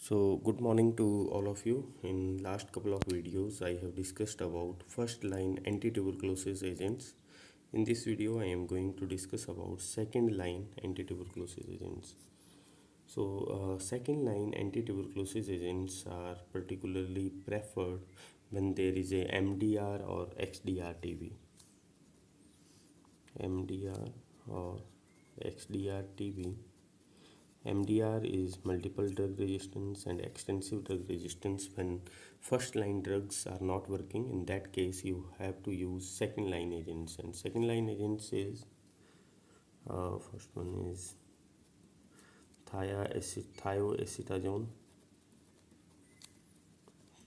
So good morning to all of you. In last couple of videos I have discussed about first line anti-tuberculosis agents. In this video I am going to discuss about second line anti-tuberculosis agents. Second line anti-tuberculosis agents are particularly preferred when there is a MDR or XDR TB. MDR or XDR TB. MDR is multiple drug resistance and extensive drug resistance when first line drugs are not working. In that case, you have to use second line agents. And second line agents is first one is thioacetazone.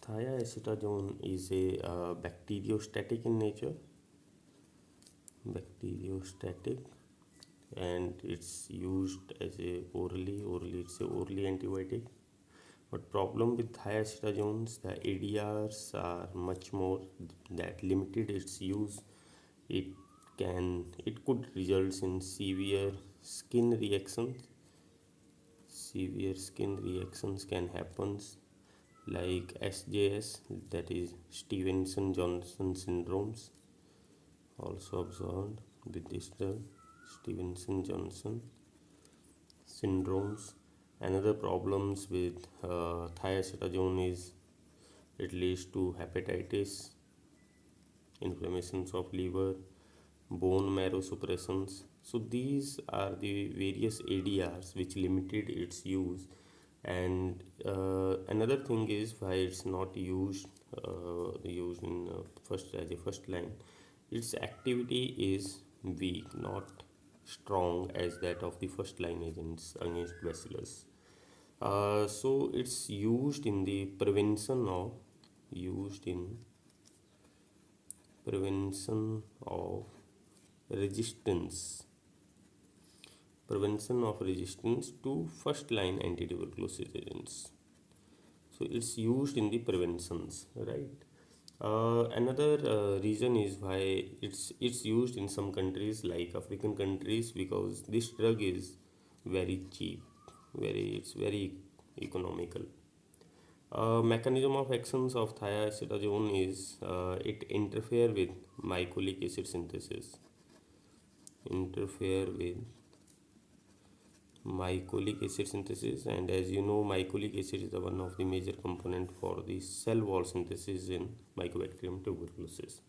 Thioacetazone is a bacteriostatic in nature. Bacteriostatic, and it's used as a orally it's a orally antibiotic. But problem with thiacetazones, the ADRs are much more that limited its use. It could result in severe skin reactions. Severe skin reactions can happen like SJS, that is Stevenson-Johnson syndromes, also observed with this drug, Stevenson-Johnson syndromes. Another problems with thiacetazone is it leads to hepatitis, inflammations of liver, bone marrow suppressions. So these are the various ADRs which limited its use. And another thing is why it's not used in first as a first line. Its activity is weak, not strong as that of the first line agents against bacillus. So it's used in the prevention of resistance to first line anti-tuberculosis agents. So it's used in the preventions, right? Another reason is why it's used in some countries like African countries, because this drug is very cheap, it's very economical. Mechanism of actions of thiacetazone is it interfere with mycolic acid synthesis. Interfere with mycolic acid synthesis, and as you know, mycolic acid is the one of the major component for the cell wall synthesis in Mycobacterium tuberculosis.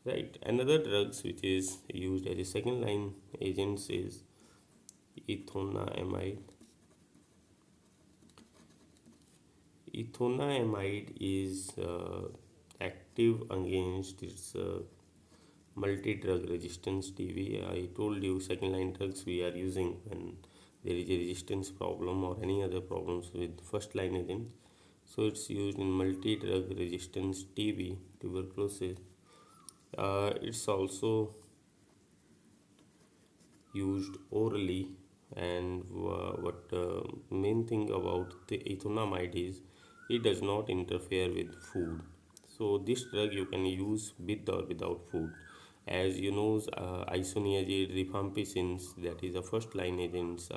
Right. Another drugs which is used as a second line agents is ethonamide. Ethonamide is active against its multi-drug resistance TB. I told you second line drugs we are using when there is a resistance problem or any other problems with first line agents. So it's used in multi-drug resistance TB, tuberculosis. It's also used orally, and what main thing about the ethonamide is it does not interfere with food. So this drug you can use with or without food. As you know, isoniazid rifampicins, that is the first line agents,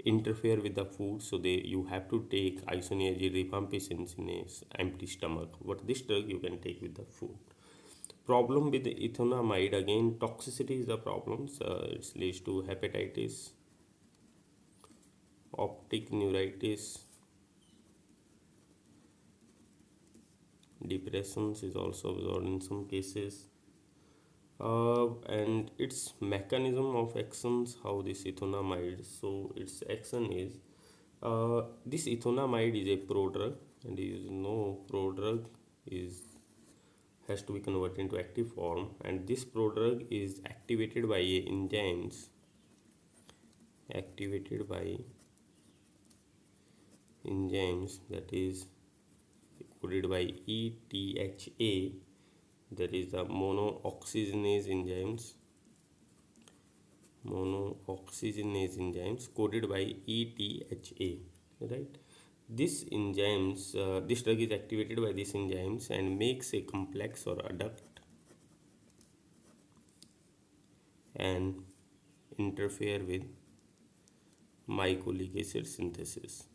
interfere with the food, so you have to take isoniazid rifampicins in a empty stomach. But this drug you can take with the food. Problem with the ethonamide, again toxicity is the problems. It leads to hepatitis, optic neuritis, depressions is also observed in some cases. And its mechanism of actions, how this ethonamide, so its action is this ethonamide is a prodrug, and you know prodrug is has to be converted into active form, and this prodrug is activated by enzymes that is coded by ETHA, that is the monooxygenase enzymes coded by ETHA, right? This drug is activated by these enzymes and makes a complex or adduct and interfere with mycolic acid synthesis.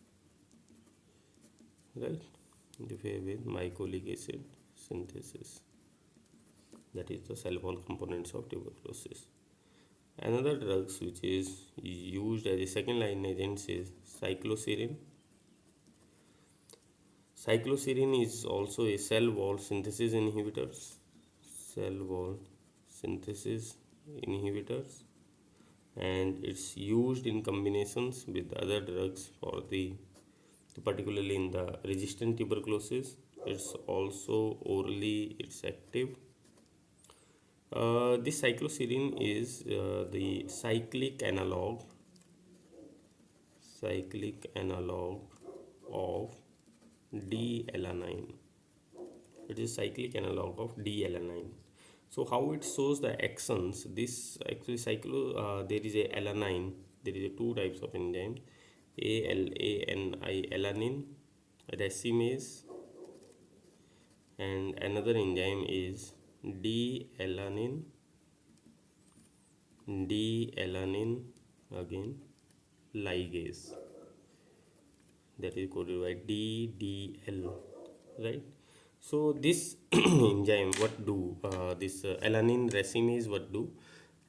right? Interfere with mycolic acid synthesis, that is the cell wall components of tuberculosis. Another drugs which is used as a second line agent is cycloserine. Cycloserine is also a cell wall synthesis inhibitors. Cell wall synthesis inhibitors, and it's used in combinations with other drugs for the, particularly in the resistant tuberculosis. It's also orally it's active. This cycloserine is the cyclic analog of D-alanine. It is cyclic analog of D-alanine. So how it shows the actions? This actually there is a alanine. There is a two types of enzyme, ALANI, alanine racemase, and another enzyme is D-alanine again ligase, that is coded by DDL, right? So this enzyme, what do this alanine racemase, what do?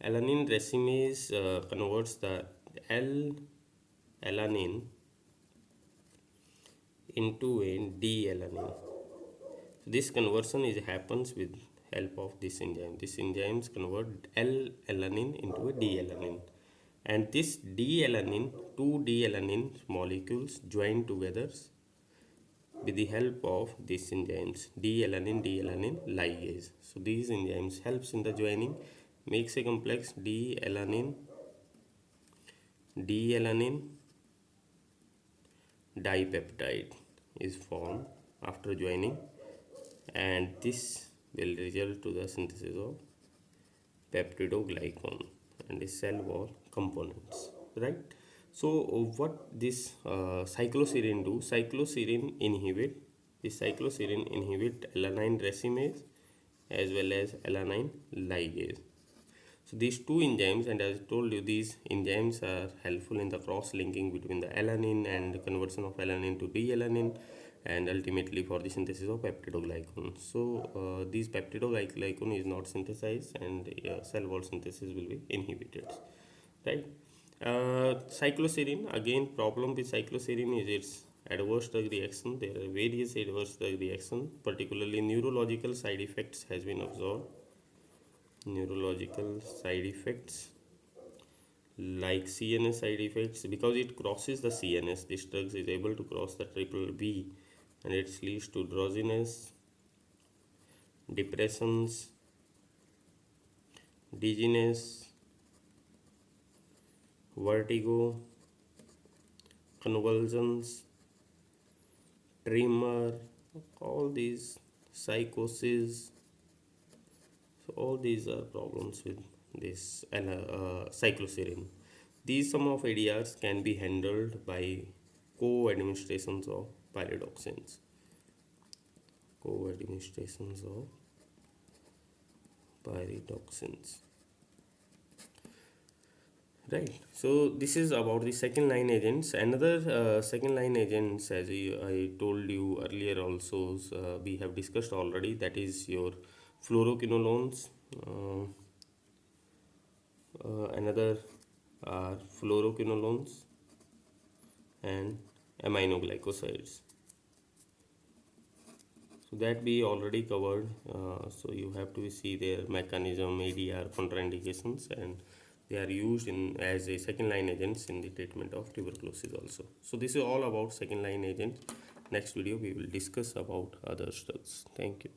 Alanine racemase converts the L-alanine into a D-alanine. So this conversion happens with help of this enzyme. These enzymes convert L-alanine into a D-alanine, and this D-alanine, two D-alanine molecules join together with the help of these enzymes D-alanine ligase. So these enzymes helps in the joining, makes a complex D-alanine dipeptide is formed after joining, and this will result to the synthesis of peptidoglycan and the cell wall components, right? So what this cycloserine do? Cycloserine inhibit alanine racemase as well as alanine ligase. So these two enzymes, and as I told you, these enzymes are helpful in the cross-linking between the alanine and the conversion of alanine to D-alanine, and ultimately for the synthesis of peptidoglycan. So these peptidoglycan is not synthesized, and cell wall synthesis will be inhibited, right? Cycloserine, again, problem with cycloserine is its adverse drug reaction. There are various adverse drug reactions, particularly neurological side effects has been observed. Neurological side effects like CNS side effects, because it crosses the CNS. This drug is able to cross the triple B, and it leads to drowsiness, depressions, dizziness, vertigo, convulsions, tremor, all these, psychosis. So all these are problems with this cycloserine. These some of ADRs can be handled by co-administrations of pyridoxines. Co-administrations of pyridoxines. Right. So this is about the second line agents. Another second line agents, as I told you earlier, also we have discussed already. That is your fluoroquinolones. Another are fluoroquinolones and aminoglycosides. So that we already covered. So you have to see their mechanism, ADR, contraindications, and they are used in as a second line agents in the treatment of tuberculosis also. So this is all about second line agents. Next video we will discuss about other drugs. Thank you.